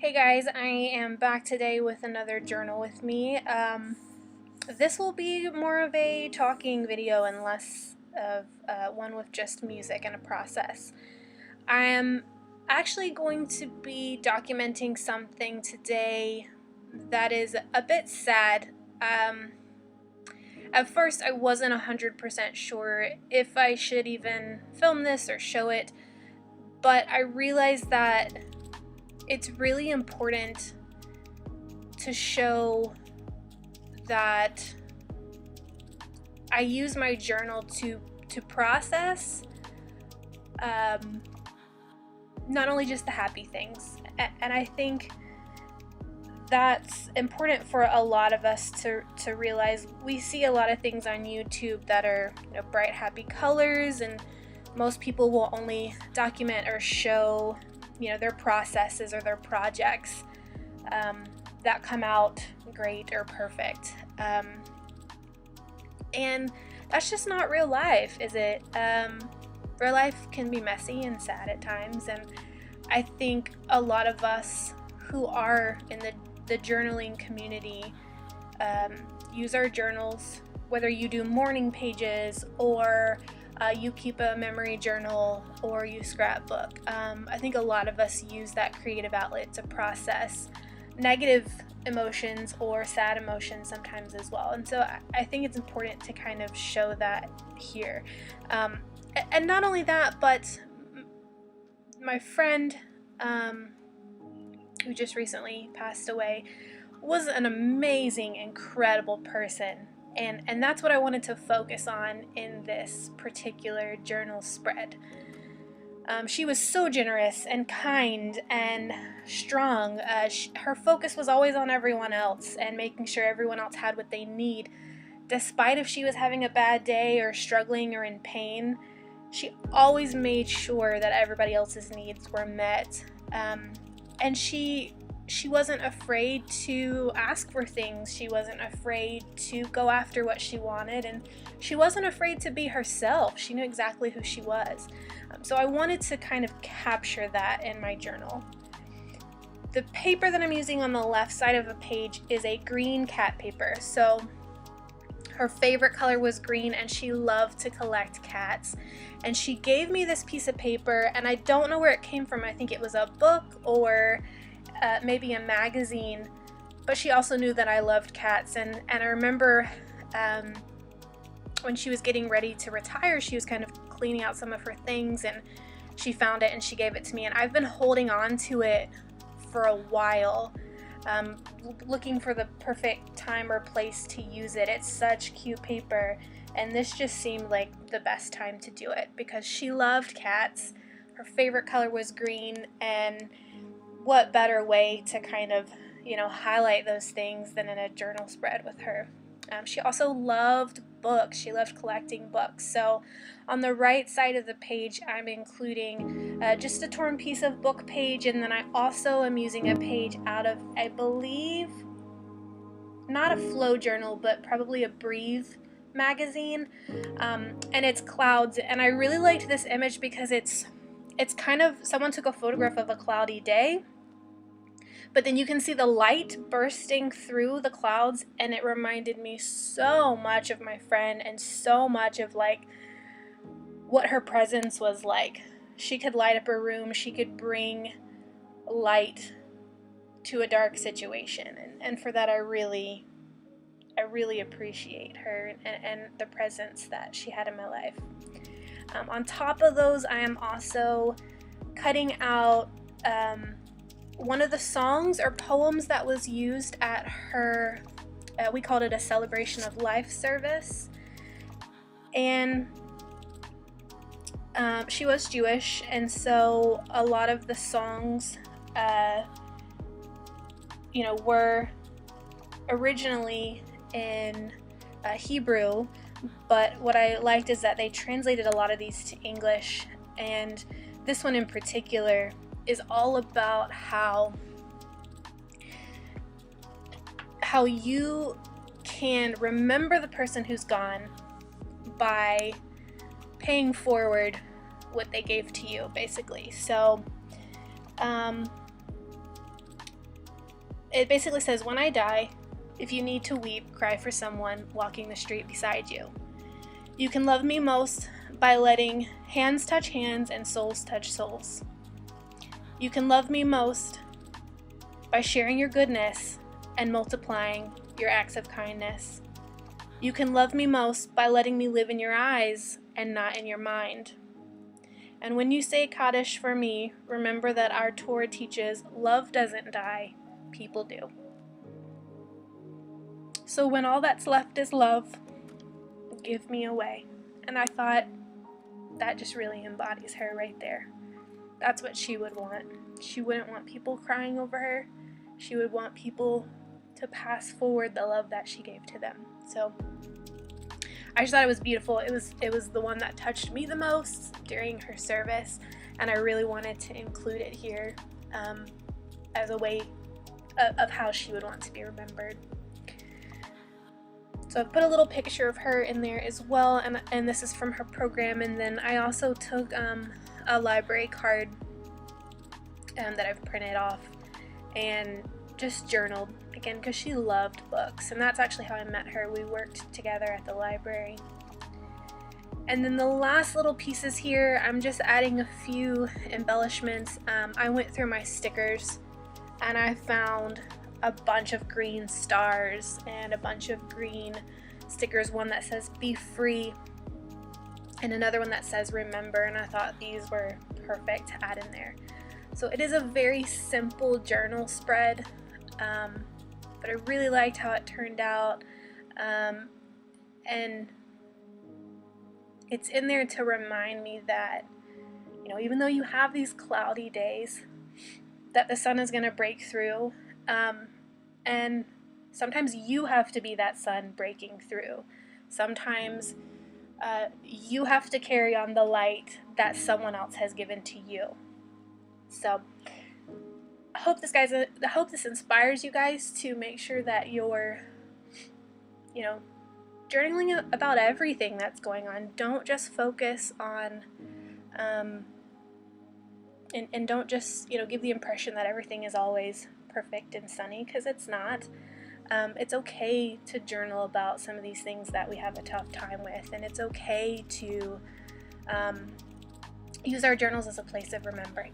Hey guys, I am back today with another journal with me. This will be more of a talking video and less of one with just music and a process. I am actually going to be documenting something today that is a bit sad. At first I wasn't 100% sure if I should even film this or show it, but I realized that it's really important to show that I use my journal to process not only just the happy things. And I think that's important for a lot of us to realize. We see a lot of things on YouTube that are, bright, happy colors, and most people will only document or show their processes or their projects that come out great or perfect. And that's just not real life, is it? Real life can be messy and sad at times, and I think a lot of us who are in the journaling community use our journals, whether you do morning pages or you keep a memory journal or you scrapbook. I think a lot of us use that creative outlet to process negative emotions or sad emotions sometimes as well. And so I think it's important to kind of show that here. And not only that, but my friend who just recently passed away was an amazing, incredible person. And that's what I wanted to focus on in this particular journal spread. She was so generous and kind and strong. Her focus was always on everyone else and making sure everyone else had what they need. Despite if she was having a bad day or struggling or in pain, she always made sure that everybody else's needs were met. And she wasn't afraid to ask for things. She wasn't afraid to go after what she wanted, and she wasn't afraid to be herself. She knew exactly who she was. So I wanted to kind of capture that in my journal. The paper that I'm using on the left side of the page is a green cat paper. So her favorite color was green, and she loved to collect cats. And she gave me this piece of paper, and I don't know where it came from. I think it was a book or maybe a magazine, but she also knew that I loved cats. And I remember when she was getting ready to retire, she was kind of cleaning out some of her things, and she found it and she gave it to me. And I've been holding on to it for a while, looking for the perfect time or place to use it. It's such cute paper, and this just seemed like the best time to do it because she loved cats. Her favorite color was green, and what better way to kind of, highlight those things than in a journal spread with her. She also loved books. She loved collecting books. So on the right side of the page, I'm including just a torn piece of book page, and then I also am using a page out of, I believe, not a flow journal, but probably a Breathe magazine, and it's clouds. And I really liked this image because it's kind of, someone took a photograph of a cloudy day, but then you can see the light bursting through the clouds, and it reminded me so much of my friend and so much of what her presence was like. She could light up a room, she could bring light to a dark situation, and for that I really appreciate her and the presence that she had in my life. On top of those, I am also cutting out one of the songs or poems that was used at her, we called it a celebration of life service. And she was Jewish, and so a lot of the songs, were originally in Hebrew, but what I liked is that they translated a lot of these to English, and this one in particular is all about how you can remember the person who's gone by paying forward what they gave to you, basically. So it basically says, when I die, if you need to weep, cry for someone walking the street beside you. You can love me most by letting hands touch hands and souls touch souls. You can love me most by sharing your goodness and multiplying your acts of kindness. You can love me most by letting me live in your eyes and not in your mind. And when you say Kaddish for me, remember that our Torah teaches love doesn't die, people do. So when all that's left is love, give me away. And I thought that just really embodies her right there. That's what she would want. She wouldn't want people crying over her. She would want people to pass forward the love that she gave to them. So I just thought it was beautiful. It was the one that touched me the most during her service, and I really wanted to include it here as a way of how she would want to be remembered. So I put a little picture of her in there as well, and this is from her program. And then I also took a library card that I've printed off and just journaled, again, because she loved books, and that's actually how I met her. We worked together at the library. And then the last little pieces here, I'm just adding a few embellishments. I went through my stickers and I found a bunch of green stars and a bunch of green stickers, one that says be free and another one that says remember, and I thought these were perfect to add in there. So it is a very simple journal spread, but I really liked how it turned out, and it's in there to remind me that, you know, even though you have these cloudy days, that the sun is going to break through, and sometimes you have to be that sun breaking through. Sometimes you have to carry on the light that someone else has given to you. So I hope this inspires you guys to make sure that you're, you know, journaling about everything that's going on. Don't just focus on and don't just, you know, give the impression that everything is always perfect and sunny, because it's not. It's okay to journal about some of these things that we have a tough time with, and it's okay to use our journals as a place of remembering.